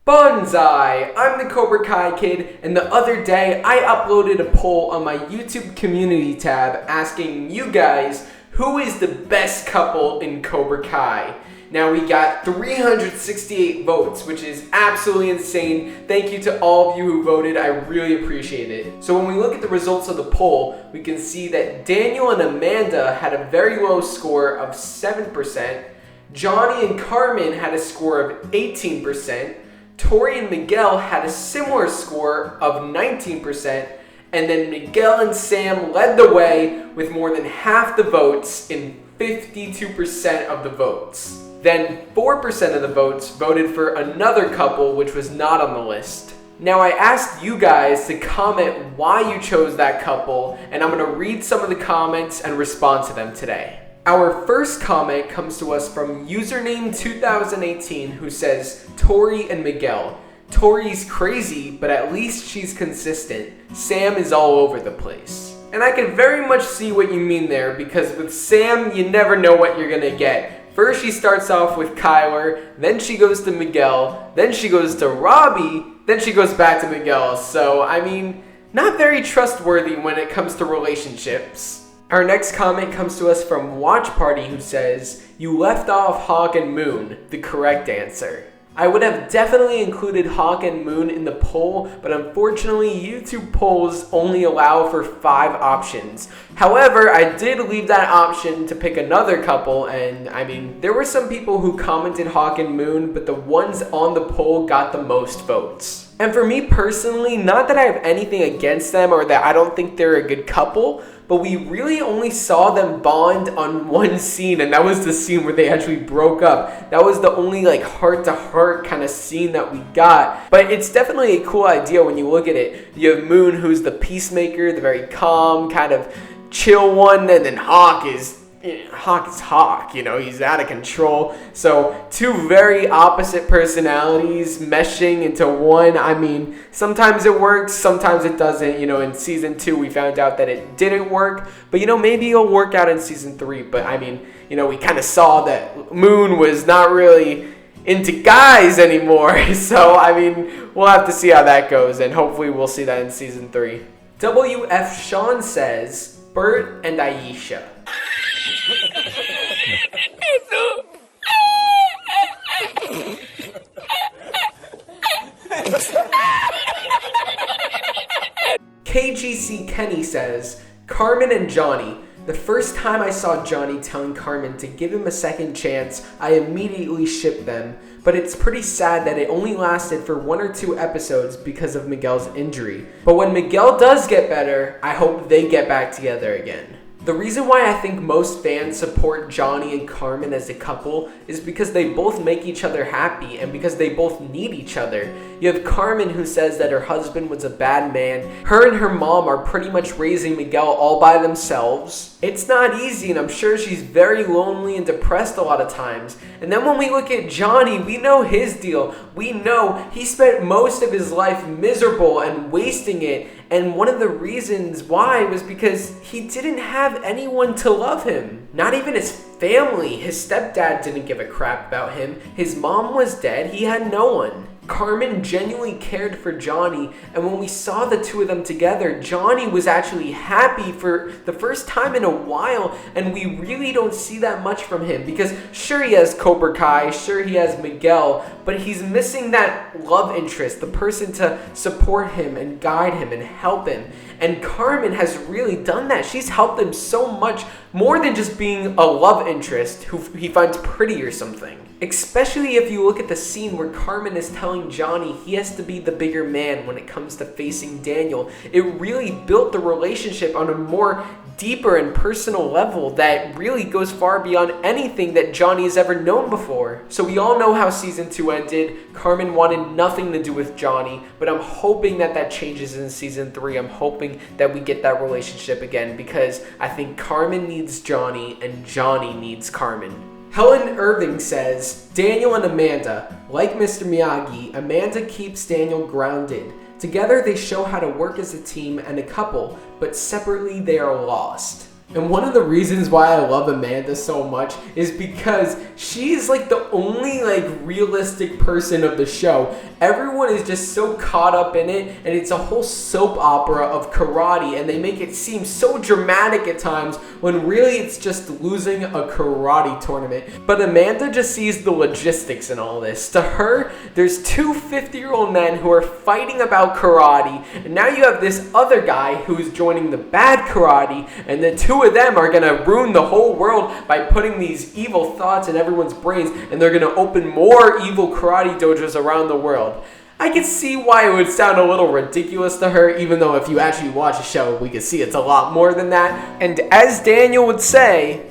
Bonsai! I'm the Cobra Kai kid, and the other day I uploaded a poll on my YouTube community tab asking you guys who is the best couple in Cobra Kai. Now we got 368 votes, which is absolutely insane. Thank you to all of you who voted, I really appreciate it. So when we look at the results of the poll, we can see that Daniel and Amanda had a very low score of 7%, Johnny and Carmen had a score of 18%, Tory and Miguel had a similar score of 19%, and then Miguel and Sam led the way with more than half the votes in 52% of the votes. Then 4% of the votes voted for another couple which was not on the list. Now I asked you guys to comment why you chose that couple, and I'm going to read some of the comments and respond to them today. Our first comment comes to us from username 2018 who says, Tory and Miguel. Tori's crazy, but at least she's consistent. Sam is all over the place. And I can very much see what you mean there, because with Sam, you never know what you're gonna get. First she starts off with Kyler, then she goes to Miguel, then she goes to Robbie, then she goes back to Miguel. So, I mean, not very trustworthy when it comes to relationships. Our next comment comes to us from Watch Party who says, you left off Hawk and Moon, the correct answer. I would have definitely included Hawk and Moon in the poll, but unfortunately YouTube polls only allow for 5 options. However, I did leave that option to pick another couple, and I mean, there were some people who commented Hawk and Moon, but the ones on the poll got the most votes. And for me personally, not that I have anything against them or that I don't think they're a good couple, but we really only saw them bond on one scene, and that was the scene where they actually broke up. That was the only like heart-to-heart kind of scene that we got. But it's definitely a cool idea when you look at it. You have Moon, who's the peacemaker, the very calm, kind of chill one, and then Hawk is Hawk, you know, he's out of control. So 2 very opposite personalities meshing into one. I mean, sometimes it works, sometimes it doesn't. You know, in season 2 we found out that it didn't work, but you know, maybe it'll work out in season 3. But I mean, you know, we kind of saw that Moon was not really into guys anymore. So I mean, we'll have to see how that goes, and hopefully we'll see that in season 3. WF Sean says Bert and AISHA. KGC Kenny says, Carmen and Johnny. The first time I saw Johnny telling Carmen to give him a second chance, I immediately shipped them, but it's pretty sad that it only lasted for 1 or 2 episodes because of Miguel's injury. But when Miguel does get better, I hope they get back together again. The reason why I think most fans support Johnny and Carmen as a couple is because they both make each other happy and because they both need each other. You have Carmen, who says that her husband was a bad man. Her and her mom are pretty much raising Miguel all by themselves. It's not easy, and I'm sure she's very lonely and depressed a lot of times. And then when we look at Johnny, we know his deal. We know he spent most of his life miserable and wasting it. And one of the reasons why was because he didn't have anyone to love him. Not even his family. His stepdad didn't give a crap about him. His mom was dead. He had no one. Carmen genuinely cared for Johnny, and when we saw the 2 of them together, Johnny was actually happy for the first time in a while, and we really don't see that much from him because sure, he has Cobra Kai, sure, he has Miguel, but he's missing that love interest, the person to support him and guide him and help him. And Carmen has really done that. She's helped him so much more than just being a love interest who he finds pretty or something. Especially if you look at the scene where Carmen is telling Johnny he has to be the bigger man when it comes to facing Daniel. It really built the relationship on a more deeper and personal level that really goes far beyond anything that Johnny has ever known before. So we all know how season 2 ended. Carmen wanted nothing to do with Johnny, but I'm hoping that that changes in season 3. I'm hoping that we get that relationship again because I think Carmen needs Johnny and Johnny needs Carmen. Helen Irving says, Daniel and Amanda. Like Mr. Miyagi, Amanda keeps Daniel grounded. Together they show how to work as a team and a couple, but separately they are lost. And one of the reasons why I love Amanda so much is because she's like the only like realistic person of the show. Everyone is just so caught up in it, and it's a whole soap opera of karate, and they make it seem so dramatic at times when really it's just losing a karate tournament. But Amanda just sees the logistics in all this. To her, there's two 50-year-old men who are fighting about karate, and now you have this other guy who's joining the bad karate, and the two of them are gonna ruin the whole world by putting these evil thoughts in everyone's brains, and they're gonna open more evil karate dojos around the world. I can see why it would sound a little ridiculous to her, even though if you actually watch the show, we can see it's a lot more than that. And as Daniel would say,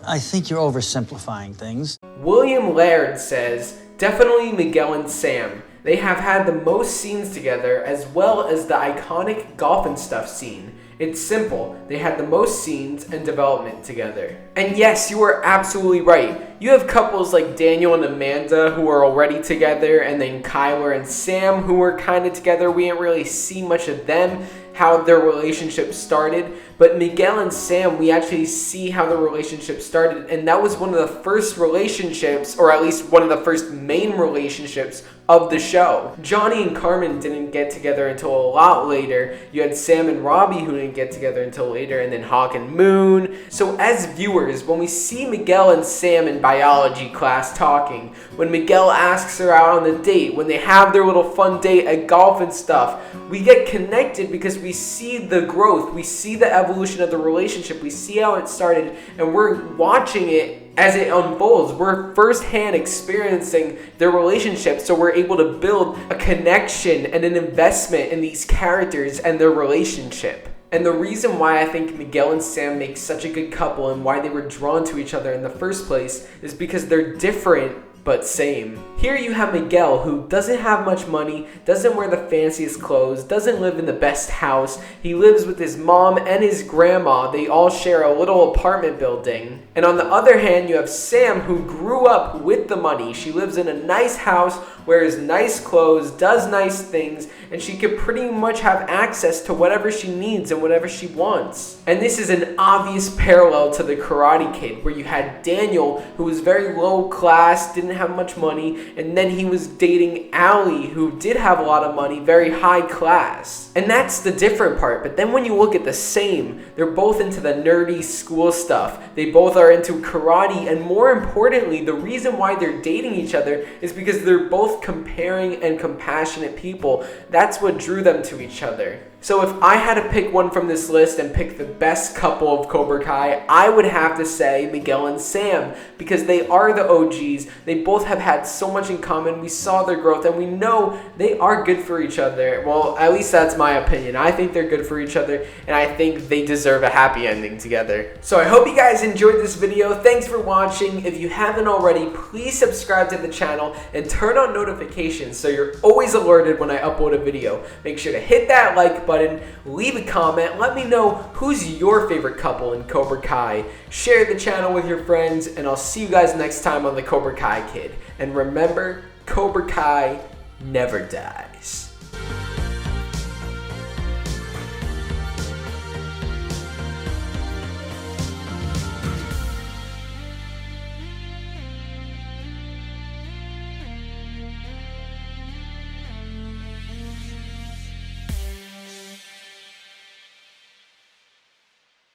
I think you're oversimplifying things. William Laird says, definitely Miguel and Sam. They have had the most scenes together, as well as the iconic golf and stuff scene. It's simple. They had the most scenes and development together. And yes, you are absolutely right. You have couples like Daniel and Amanda who are already together, and then Kyler and Sam who are kind of together. We didn't really see much of them, how their relationship started. But Miguel and Sam, we actually see how the relationship started, and that was one of the first relationships, or at least one of the first main relationships of the show. Johnny and Carmen didn't get together until a lot later. You had Sam and Robbie who didn't get together until later, and then Hawk and Moon. So as viewers, when we see Miguel and Sam in biology class talking, when Miguel asks her out on a date, when they have their little fun date at golf and stuff, we get connected because we see the growth, we see the evolution of the relationship, we see how it started, and we're watching it as it unfolds. We're firsthand experiencing their relationship, so we're able to build a connection and an investment in these characters and their relationship. And the reason why I think Miguel and Sam make such a good couple and why they were drawn to each other in the first place is because they're different but same. Here you have Miguel, who doesn't have much money, doesn't wear the fanciest clothes, doesn't live in the best house. He lives with his mom and his grandma. They all share a little apartment building. And on the other hand, you have Sam, who grew up with the money. She lives in a nice house, wears nice clothes, does nice things, and she can pretty much have access to whatever she needs and whatever she wants. And this is an obvious parallel to the Karate Kid, where you had Daniel, who was very low class, didn't have much money, and then he was dating Allie, who did have a lot of money, very high class. And that's the different part. But then when you look at the same, they're both into the nerdy school stuff. They both are into karate, and more importantly, the reason why they're dating each other is because they're both comparing and compassionate people. That's what drew them to each other. So if I had to pick one from this list and pick the best couple of Cobra Kai, I would have to say Miguel and Sam, because they are the OGs. They both have had so much in common. We saw their growth, and we know they are good for each other. Well, at least that's my opinion. I think they're good for each other, and I think they deserve a happy ending together. So I hope you guys enjoyed this video. Thanks for watching. If you haven't already, please subscribe to the channel and turn on notifications so you're always alerted when I upload a video. Make sure to hit that like button, leave a comment, let me know who's your favorite couple in Cobra Kai. Share the channel with your friends, and I'll see you guys next time on the Cobra Kai Kid. And remember, Cobra Kai never dies.